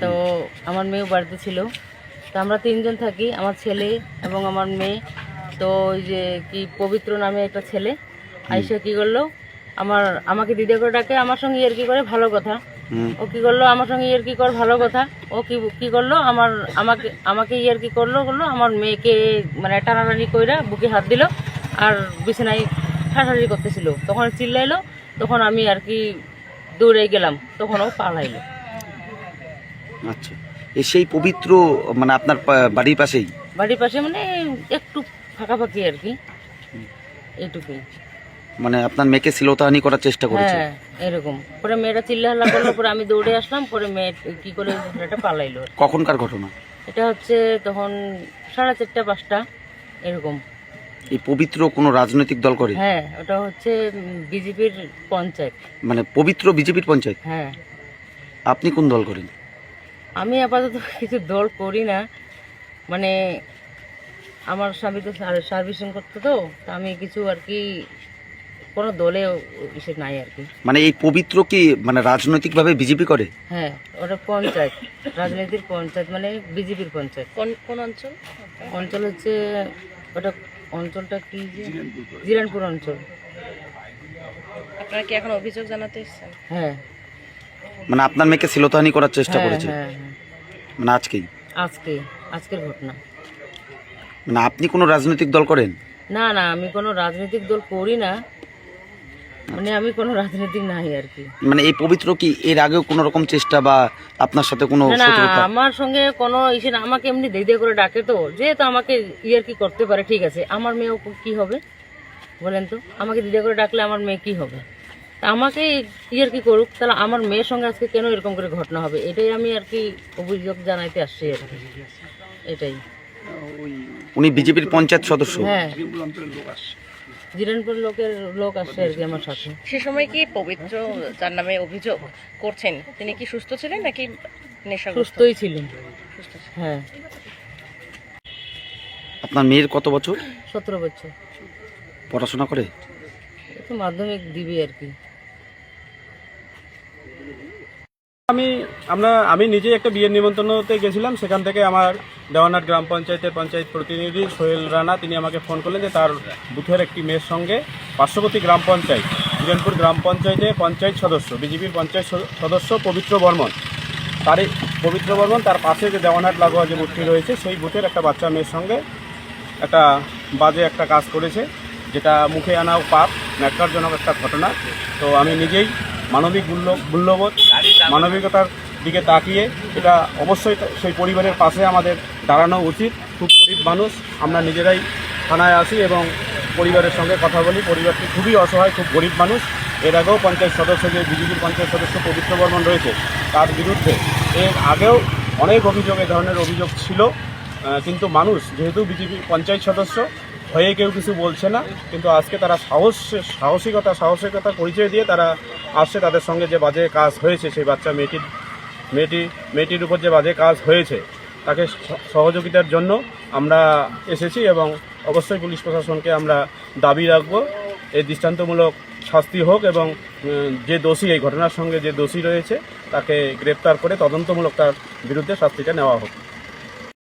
তো আমার মেয়েও বাড়িতে ছিল। তো আমরা তিনজন থাকি, আমার ছেলে এবং আমার মেয়ে। তো ওই যে কি পবিত্র নামে একটা ছেলে আইসা কি করলো, আমাকে দিদা করে ডাকে, আমার সঙ্গে ইয়ার্কি করে ভালো কথা। ও কি করলো, আমার সঙ্গে ইয়ার্কি কর ভালো কথা। ও কি করলো, আমাকে ইয়ার্কি করলো আমার মেয়েকে মানে টানাটানি কইরা বুকে হাত দিল আর বিছানায় ঠাটারি করতেছিল। তখন চিল্লাইলো, তখন আমি আর কি দৌড়ে গেলাম, তখন ও পালাইলো। আচ্ছা, সেই পবিত্র মানে আপনার বাড়ির পাশেই? বাড়ির পাশে মানে একটু ফাঁকাফাঁকি আর কি, এইটুকুই। মানে আপনার মেয়েকে শ্লীলতাহানি করার চেষ্টা করেছে? হ্যাঁ, এরকম পরে মেয়েটা চিল্লাহাল্লা করলো, পরে আমি দৌড়ে আসলাম, পরে মেয়ে কি করে ছেলেটা পালাইলো। কখনকার ঘটনা এটা হচ্ছে তখন 4:30 5টা এরকম। এই পবিত্র কোনো রাজনৈতিক দল করে? হ্যাঁ, ওটা হচ্ছে বিজেপির পঞ্চায়েত। মানে পবিত্র বিজেপির পঞ্চায়েত? হ্যাঁ। আপনি কোন দল করেন? আমি আপাতত কিছু দল করি না, মানে আমার স্বামী তো সার্ভিসিং করতো, তো আমি কিছু আর কি কোনো দলে ইসে নাই আর কি। মানে এই পবিত্র কি মানে রাজনৈতিকভাবে বিজেপি করে? হ্যাঁ, ওটা পঞ্চায়েত, রাজনীতির পঞ্চায়েত, মানে বিজেপির পঞ্চায়েত। কোন অঞ্চল? অঞ্চল হচ্ছে ওটা, অঞ্চলটা কি জিরানপুর অঞ্চল। আপনারা কি এখন অভিযোগ জানাতে এসেছেন? হ্যাঁ। মানে আপনার মেয়েকে শ্লীলতাহানি করার চেষ্টা হ্যাঁ, করেছে? হ্যাঁ, হ্যাঁ। মানে আজকেই? আজকের ঘটনা। মানে আপনি কোনো রাজনৈতিক দল করেন? না, আমি কোনো রাজনৈতিক দল করি না, মানে আমি কোনো রাজনৈতিক নাই আর কি। মানে এই পবিত্র কি এর আগেও কোনো রকম চেষ্টা বা আপনার সাথে কোনো না, শত্রুতা? আমার সঙ্গে কোনো ইসে না, আমাকে এমনি দিদা করে ডাকে, তো যেহেতু আমাকে ইয়ার কি করতে পারে, ঠিক আছে। আমার মেয়েও কি হবে বলেন তো, আমাকে দিদা করে ডাকলে আমার মেয়ে কি হবে? তা আমাকে ইয়ার কি করুক, তাহলে আমার মেয়ের সঙ্গে আজকে কেন এরকম করে ঘটনা হবে, এটাই আমি আর কি অভিযোগ জানাইতে আসছি আর কি, এটাই। উনি বিজেপির পঞ্চায়েত সদস্য? হ্যাঁ, জিরানপুর লোক আসছে আর কি আমার সাথে। সে সময় কি পবিত্র যার নামে অভিযোগ করছেন তিনি কি সুস্থ ছিলেন নাকি নেশাগ্রস্ত? সুস্থই ছিলেন। সুস্থ ছিলেন। হ্যাঁ। আপনার মেয়ের কত বছর? 17 বছর। পড়াশোনা করে? একটু মাধ্যমিক দিবি আর কি। আমি নিজে একটা বিয়ের নিমন্ত্রণতে গেছিলাম, সেখান থেকে আমার দেওয়ানহাট গ্রাম পঞ্চায়েতের পঞ্চায়েত প্রতিনিধি সোহেল রানা তিনি আমাকে ফোন করলেন যে তার বুথের একটি মেয়ের সঙ্গে পার্শ্ববর্তী গ্রাম পঞ্চায়েত জিরানপুর গ্রাম পঞ্চায়েতের পঞ্চায়েত সদস্য বিজেপির পঞ্চায়েত সদস্য পবিত্র বর্মন, তার পাশে যে দেওয়ানহাট লাগোয়া যে বুথটি রয়েছে সেই বুথের একটা বাচ্চা মেয়ের সঙ্গে একটা বাজে একটা কাজ করেছে, যেটা মুখে আনাও পাপ, ন্যাক্কারজনক একটা ঘটনা। তো আমি নিজেই মানবিক মূল্যবোধ মানবিকতার দিকে তাকিয়ে এটা অবশ্যই সেই পরিবারের পাশে আমাদের দাঁড়ানো উচিত। খুব গরিব মানুষ, আমরা নিজেরাই থানায় আসি এবং পরিবারের সঙ্গে কথা বলি। পরিবারটি খুবই অসহায়, খুব গরিব মানুষ। এর আগেও পঞ্চায়েত সদস্য যে বিজেপির পঞ্চায়েত সদস্য পবিত্র বর্মন রয়েছে তার বিরুদ্ধে এর আগেও অনেক অভিযোগ, এ ধরনের অভিযোগ ছিল, কিন্তু মানুষ যেহেতু বিজেপি পঞ্চায়েত সদস্য হয়ে কেউ কিছু বলছে না, কিন্তু আজকে তারা সাহসিকতা পরিচয় দিয়ে তারা আসছে। তাদের সঙ্গে যে বাজে কাজ হয়েছে, সেই বাচ্চা মেয়েটির উপর যে বাজে কাজ হয়েছে তাকে সহযোগিতার জন্য আমরা এসেছি এবং অবশ্যই পুলিশ প্রশাসনকে আমরা দাবি রাখব এই দৃষ্টান্তমূলক শাস্তি হোক এবং যে দোষী, এই ঘটনার সঙ্গে যে দোষী রয়েছে তাকে গ্রেপ্তার করে তদন্তমূলক তার বিরুদ্ধে শাস্তিটা নেওয়া হোক।